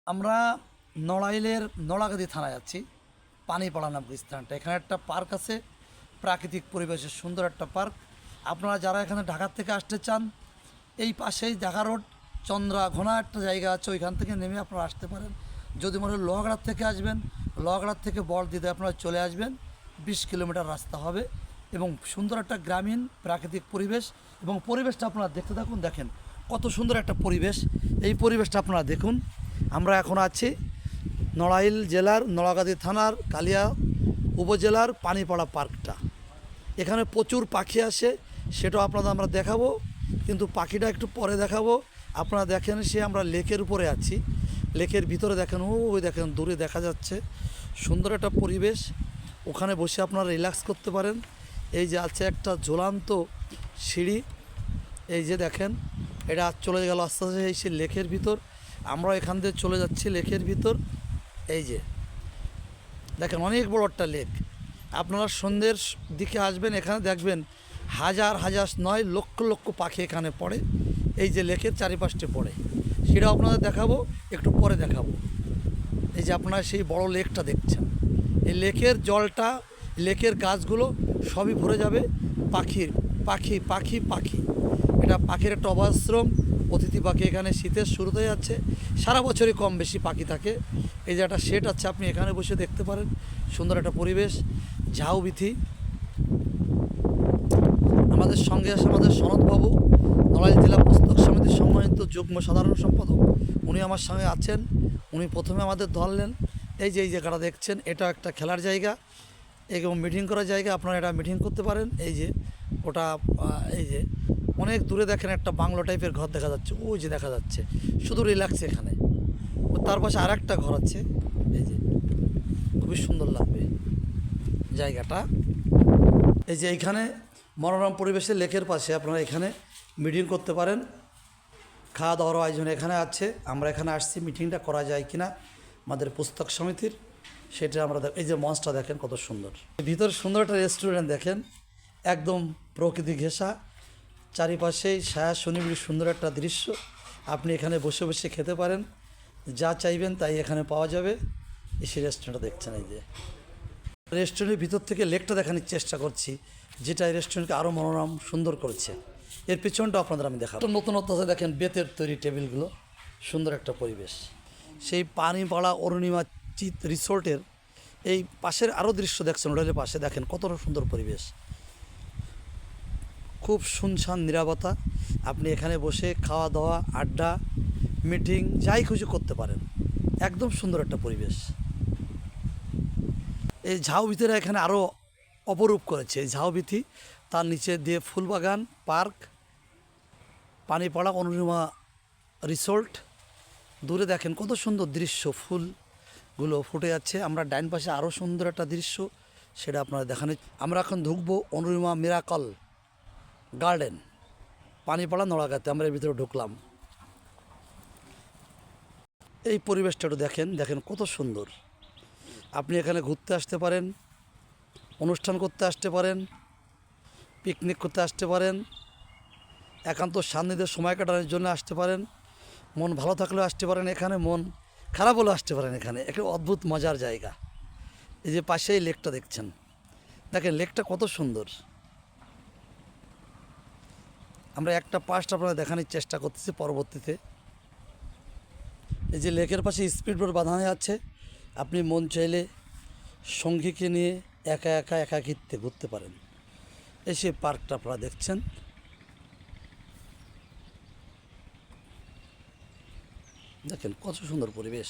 আমরা নড়াইলের নড়াগাতি থানায় আছি। পানিপাড়া নাম স্থানটা, এখানে একটা পার্ক আছে, প্রাকৃতিক পরিবেশের সুন্দর একটা পার্ক। আপনারা যারা এখানে ঢাকা থেকে আসতে চান, এই পাশেই ঢাকা রোড চন্দ্রাঘোনা একটা জায়গা আছে, ওইখান থেকে নেমে আপনারা আসতে পারেন। যদি মনে হয় লোহাগড়ার থেকে আসবেন, লোহাগড়ার থেকে বড়দিতে আপনারা চলে আসবেন, 20 কিলোমিটার রাস্তা হবে এবং সুন্দর একটা গ্রামীণ প্রাকৃতিক পরিবেশ। এবং পরিবেশটা আপনারা দেখতে থাকুন, দেখেন কত সুন্দর একটা পরিবেশ। এই পরিবেশটা আপনারা দেখুন। আমরা এখন আছি নড়াইল জেলার নড়াগাতি থানার কালিয়া উপজেলার পানিপাড়া পার্কটা। এখানে প্রচুর পাখি আসে, সেটাও আপনাদের আমরা দেখাবো, কিন্তু পাখিটা একটু পরে দেখাবো। আপনারা দেখেন সে আমরা লেকের উপরে আছি, লেকের ভিতরে দেখেন, ওই দেখেন দূরে দেখা যাচ্ছে সুন্দর একটা পরিবেশ। ওখানে বসে আপনারা রিল্যাক্স করতে পারেন। এই যে আছে একটা ঝুলন্ত সিঁড়ি, এই যে দেখেন এটা চলে গেল আস্তে আস্তে এই সে লেকের ভিতর। আমরা এখান দিয়ে চলে যাচ্ছি লেকের ভিতর। এই যে দেখেন অনেক বড় একটা লেক। আপনারা সন্ধ্যের দিকে আসবেন, এখানে দেখবেন হাজার হাজার নয় লক্ষ লক্ষ পাখি এখানে পড়ে, এই যে লেকের চারিপাশে পড়ে। সেটাও আপনাদের দেখাবো, একটু পরে দেখাবো। এই যে আপনারা সেই বড় লেকটা দেখছেন, এই লেকের জলটা, লেকের গাছগুলো সবই ভরে যাবে পাখির, পাখি পাখি পাখি। এটা পাখির একটা অবাশ্রম, অতিথি পাখি এখানে শীতের শুরুতে যাচ্ছে, সারা বছরই কম বেশি পাখি থাকে। এই যে একটা শেড আছে, আপনি এখানে বসে দেখতে পারেন, সুন্দর একটা পরিবেশ। ঝাউবিথি আমাদের সঙ্গে আছে আমাদের সনদবাবু, নড়াইল জেলা পুস্তক সমিতির সম্মানিত যুগ্ম সাধারণ সম্পাদক, উনি আমার সঙ্গে আছেন। উনি প্রথমে আমাদের ধরলেন। এই যে এই জায়গাটা দেখছেন, এটা একটা খেলার জায়গা এবং মিটিং করার জায়গা, আপনারা এটা মিটিং করতে পারেন। এই যে ওটা, এই যে অনেক দূরে দেখেন একটা বাংলো টাইপের ঘর দেখা যাচ্ছে, ওই যে দেখা যাচ্ছে, শুধু রিল্যাক্স এখানে। তার পাশে আর একটা ঘর আছে, এই যে খুবই সুন্দর লাগবে জায়গাটা। এই যে এইখানে মনোরম পরিবেশে লেকের পাশে আপনারা এখানে মিটিং করতে পারেন। খাওয়া দাওয়ার আয়োজন এখানে আছে। আমরা এখানে আসছি মিটিংটা করা যায় কিনা আমাদের পুস্তক সমিতির, সেটা আমরা এই যে মঞ্চটা দেখেন কত সুন্দর। ভিতরে সুন্দর একটা রেস্টুরেন্ট দেখেন, একদম প্রকৃতি ঘেঁষা, চারিপাশেই ছায়া শনিবিড়ি সুন্দর একটা দৃশ্য। আপনি এখানে বসে বসে খেতে পারেন, যা চাইবেন তাই এখানে পাওয়া যাবে। এসে রেস্টুরেন্টটা দেখছেন, এই যে রেস্টুরেন্টের ভিতর থেকে লেকটা দেখানোর চেষ্টা করছি, যেটা এই রেস্টুরেন্টকে আরও মনোরম সুন্দর করেছে। এর পিছনটা আপনাদের আমি দেখাবো। নতুনত্ব আছে, দেখেন বেতের তৈরি টেবিলগুলো, সুন্দর একটা পরিবেশ। সেই পানিপাড়া অরুণিমা চিত রিসোর্টের এই পাশের আরও দৃশ্য দেখছেন, হোটেলের পাশে দেখেন কতটা সুন্দর পরিবেশ, খুব শুনশান নিরাপত্তা। আপনি এখানে বসে খাওয়া দাওয়া, আড্ডা, মিটিং যাই খুশি করতে পারেন, একদম সুন্দর একটা পরিবেশ। এই ঝাউবিথিরা এখানে আরও অপরূপ করেছে। এই ঝাউবিথি, তার নিচে দিয়ে ফুলবাগান, পার্ক, পানিপাড়া অরুণিমা রিসোর্ট, দূরে দেখেন কত সুন্দর দৃশ্য, ফুলগুলো ফুটে যাচ্ছে। আমরা ডাইন পাশে আরও সুন্দর একটা দৃশ্য, সেটা আপনারা দেখানো। আমরা এখন ঢুকবো অরুণিমা মিরাকল গার্ডেন, পানিপাড়া নড়াগাতে। আমরা এর ভিতরে ঢুকলাম। এই পরিবেশটা একটু দেখেন, দেখেন কত সুন্দর। আপনি এখানে ঘুরতে আসতে পারেন, অনুষ্ঠান করতে আসতে পারেন, পিকনিক করতে আসতে পারেন, একান্ত সান্নিধ্যে সময় কাটানোর জন্য আসতে পারেন, মন ভালো থাকলেও আসতে পারেন এখানে, মন খারাপ হলেও আসতে পারেন এখানে। একটা অদ্ভুত মজার জায়গা। এই যে পাশেই লেকটা দেখছেন, দেখেন লেকটা কত সুন্দর। আমরা একটা পাশটা আপনারা দেখানোর চেষ্টা করতেছি পরবর্তীতে। এই যে লেকের পাশে স্পিড বোট বাঁধানো আছে, আপনি মন চাইলে সঙ্গীকে নিয়ে একা একা একাকিত্বে ঘুরতে পারেন। এই সেই পার্কটা আপনারা দেখছেন, দেখেন কত সুন্দর পরিবেশ।